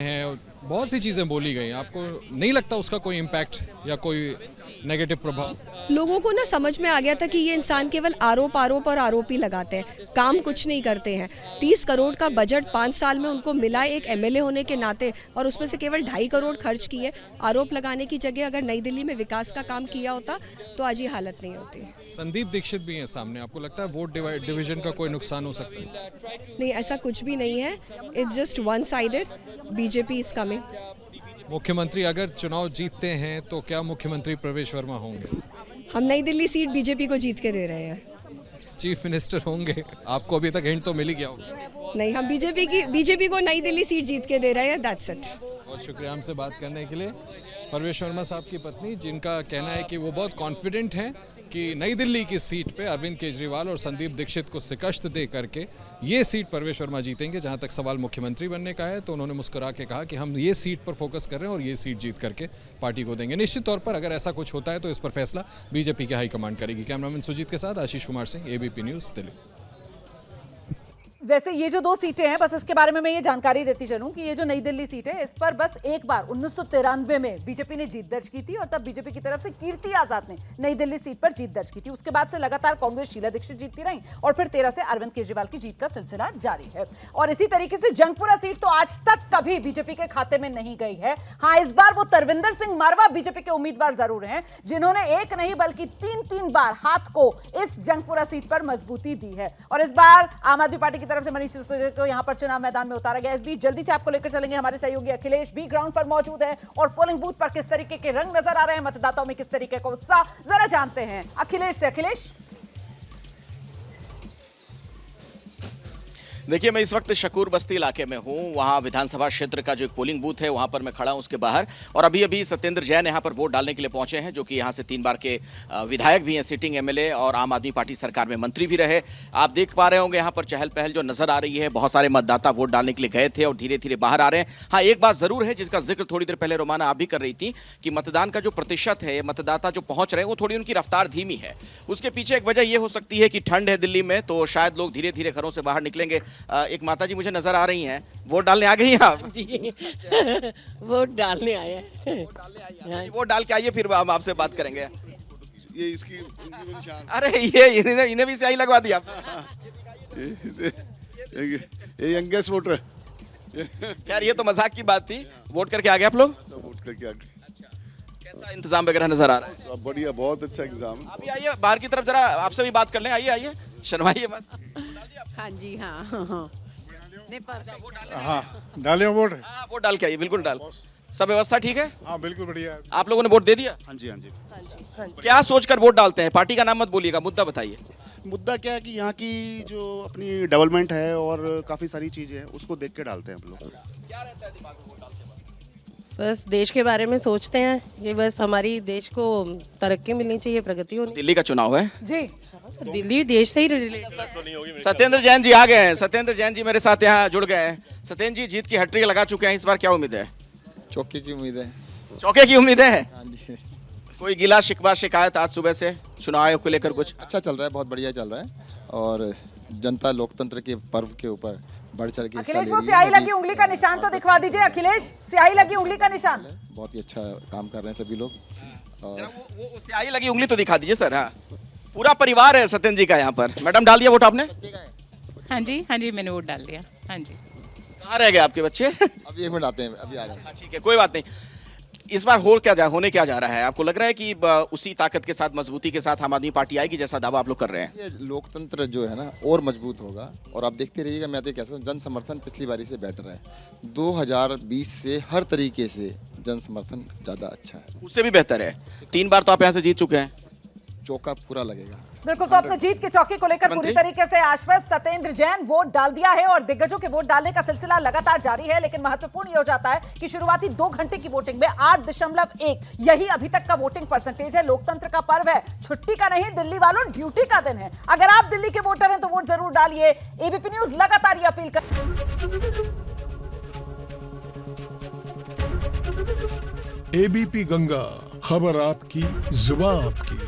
हैं, बहुत सी चीज़ें बोली गई। आपको नहीं लगता उसका कोई इम्पैक्ट या कोई नेगेटिव प्रभाव? लोगों को ना समझ में आ गया था कि ये इंसान केवल आरोप आरोप और आरोप ही लगाते हैं, काम कुछ नहीं करते हैं। 30 करोड़ का बजट 5 साल में उनको मिला एक एमएलए होने के नाते, और उसमें से केवल 2.5 करोड़ खर्च किए। आरोप लगाने की जगह अगर नई दिल्ली में विकास का काम किया होता तो आज ये हालत नहीं होती। संदीप दीक्षित भी है सामने, आपको लगता है वोट डिवीजन का कोई नुकसान हो सकता है? नहीं, ऐसा कुछ भी नहीं है। It's just one sided. BJP is coming. मुख्यमंत्री अगर चुनाव जीतते हैं तो क्या मुख्यमंत्री प्रवेश वर्मा होंगे? हम नई दिल्ली सीट बीजेपी को जीत के दे रहे हैं। चीफ मिनिस्टर होंगे? आपको अभी तक हिंट तो मिल ही गया होगा। नहीं, हम बीजेपी को नई दिल्ली सीट जीत के दे रहे हैं। That's it. बहुत शुक्रिया हमसे बात करने के लिए। परवेश वर्मा साहब की पत्नी, जिनका कहना है कि वो बहुत कॉन्फिडेंट हैं कि नई दिल्ली की सीट पे अरविंद केजरीवाल और संदीप दीक्षित को शिकस्त दे करके ये सीट परवेश वर्मा जीतेंगे। जहां तक सवाल मुख्यमंत्री बनने का है तो उन्होंने मुस्कुरा के कहा कि हम ये सीट पर फोकस कर रहे हैं और ये सीट जीत करके पार्टी को देंगे। निश्चित तौर पर अगर ऐसा कुछ होता है तो इस पर फैसला बीजेपी के हाईकमांड करेगी। कैमरामैन सुजीत के साथ आशीष कुमार सिंह, एबीपी न्यूज़, दिल्ली। वैसे ये जो 2 सीटें हैं, बस इसके बारे में मैं ये जानकारी देती चलूं कि ये जो नई दिल्ली सीट है, इस पर बस एक बार 1993 में बीजेपी ने जीत दर्ज की थी, और तब बीजेपी की तरफ से कीर्ति आजाद ने नई दिल्ली सीट पर जीत दर्ज की थी। उसके बाद से लगातार कांग्रेस शीला दीक्षित जीतती रही, और फिर 13 से अरविंद केजरीवाल की जीत का सिलसिला जारी है। और इसी तरीके से जंगपुरा सीट तो आज तक कभी बीजेपी के खाते में नहीं गई है। हाँ, इस बार वो तरविंदर सिंह मारवा बीजेपी के उम्मीदवार जरूर हैं, जिन्होंने एक नहीं बल्कि 3 बार हाथ को इस जंगपुरा सीट पर मजबूती दी है। और इस बार आम आदमी पार्टी की तरफ से मनीष सिसोदिया को यहां पर चुनाव मैदान में उतारा गया। इस बीच जल्दी से आपको लेकर चलेंगे, हमारे सहयोगी अखिलेश भी ग्राउंड पर मौजूद है, और पोलिंग बूथ पर किस तरीके के रंग नजर आ रहे हैं, मतदाताओं में किस तरीके का उत्साह, जरा जानते हैं अखिलेश से। अखिलेश, देखिए, मैं इस वक्त शकूर बस्ती इलाके में हूँ। वहाँ विधानसभा क्षेत्र का जो एक पोलिंग बूथ है वहाँ पर मैं खड़ा हूँ उसके बाहर, और अभी सत्येंद्र जैन यहाँ पर वोट डालने के लिए पहुँचे हैं, जो कि यहाँ से 3 बार के विधायक भी हैं, सिटिंग एमएलए, और आम आदमी पार्टी सरकार में मंत्री भी रहे। आप देख पा रहे होंगे यहाँ पर चहल पहल जो नजर आ रही है। बहुत सारे मतदाता वोट डालने के लिए गए थे और धीरे धीरे बाहर आ रहे हैं। हाँ, एक बात जरूर है जिसका जिक्र थोड़ी देर पहले रोमाना आप भी कर रही थी कि मतदान का जो प्रतिशत है, मतदाता जो पहुँच रहे हैं, वो थोड़ी उनकी रफ्तार धीमी है। उसके पीछे एक वजह यह हो सकती है कि ठंड है दिल्ली में, तो शायद लोग धीरे धीरे घरों से बाहर निकलेंगे। एक माता जी मुझे नजर आ रही हैं, वोट डालने आ गई हैं आप? जी वोट डालने आए हैं। वोट डाल के आइए, फिर हम आपसे बात करेंगे। ये इसकी निशान। अरे ये इन्हें भी स्याही लगवा दिया। ये यंगेस्ट वोटर। यार ये तो मजाक की बात थी। वोट करके आ गए आप लोग? सब वोट करके आ गए। कैसा इंतजाम वगैरह नजर आ रहा है? सब बढ़िया, बहुत अच्छा एग्जाम। अभी आइए बाहर की तरफ, जरा आपसे भी बात कर लें। आइए शर्माइए मत। हाँ जी, हाँ हाँ, डाले वोट। हाँ, वोट डाल के आइए, बिल्कुल डाल। सब व्यवस्था ठीक है? हाँ, बिल्कुल बढ़िया है। आप लोगों ने वोट दे दिया? हाँ जी, हाँ जी। क्या सोचकर वोट डालते हैं? पार्टी का नाम मत बोलिएगा, मुद्दा बताइए। मुद्दा क्या है कि यहाँ की जो अपनी डेवलपमेंट है और काफ़ी सारी चीज़ें हैं, उसको देख के डालते हैं हम लोग। क्या रहता है दिमाग में वोट डालते वक्त? बस देश के बारे में सोचते हैं कि बस हमारी देश को तरक्की मिलनी चाहिए, प्रगति होनी। दिल्ली का चुनाव है जी दिल्ली देश से ही रिलेटेड। सत्येंद्र जैन जी आ गए हैं। सत्येंद्र जैन जी मेरे साथ यहाँ जुड़ गए हैं। सत्येंद्र जी, जीत की हैट्रिक लगा चुके हैं, इस बार क्या उम्मीद है? चौके की उम्मीद है। चौके की उम्मीद है? हाँ जी। कोई गिला शिकवा शिकायत आज सुबह से चुनाव आयोग को लेकर कुछ? अच्छा चल रहा है, बहुत बढ़िया चल रहा है, और जनता लोकतंत्र के पर्व के ऊपर बढ़ चढ़ के हिस्सा ले अखिलेश, वो रही है। स्याही लगी उंगली का निशान तो दिखवा दीजिए। अखिलेश, स्याही लगी उंगली का निशान। बहुत ही अच्छा काम कर रहे हैं सभी लोग। और वो स्याही लगी उंगली तो दिखा दीजिए सर। हाँ, पूरा परिवार है सत्येंद्र जी का यहाँ पर। मैडम, डाल दिया वोट आपने? हाँ जी, मैंने वोट डाल दिया। हाँ जी। कहाँ रह गए आपके बच्चे? अभी 1 मिनट आते हैं, अभी आ रहे हैं। ठीक है, कोई बात नहीं। इस बार होने क्या जा रहा है? आपको लग रहा है कि उसी ताकत के साथ, मजबूती के साथ आम आदमी पार्टी आएगी जैसा दावा आप लोग कर रहे हैं? ये लोकतंत्र जो है ना और मजबूत होगा, और आप देखते रहिएगा। मैं तो कैसा जन समर्थन पिछली बारी से बेटर है। 2020 से हर तरीके से जन समर्थन ज़्यादा अच्छा है, उससे भी बेहतर है। 3 बार तो आप यहाँ से जीत चुके हैं। चौका पूरा लगेगा। बिल्कुल, तो अपने जीत के चौके को लेकर पूरी तरीके से आश्वस्त सत्येंद्र जैन वोट डाल दिया है, और दिग्गजों के वोट डालने का सिलसिला लगातार जारी है। लेकिन महत्वपूर्ण ये हो जाता है कि शुरुआती 2 घंटे की वोटिंग में 8.1 यही अभी तक का वोटिंग परसेंटेज है। लोकतंत्र का पर्व है, छुट्टी का नहीं, दिल्ली वालों ड्यूटी का दिन है। अगर आप दिल्ली के वोटर हैं तो वोट जरूर डालिए। एबीपी न्यूज लगातार ये अपील कर। एबीपी गंगा, खबर आपकी, जुबान आपकी।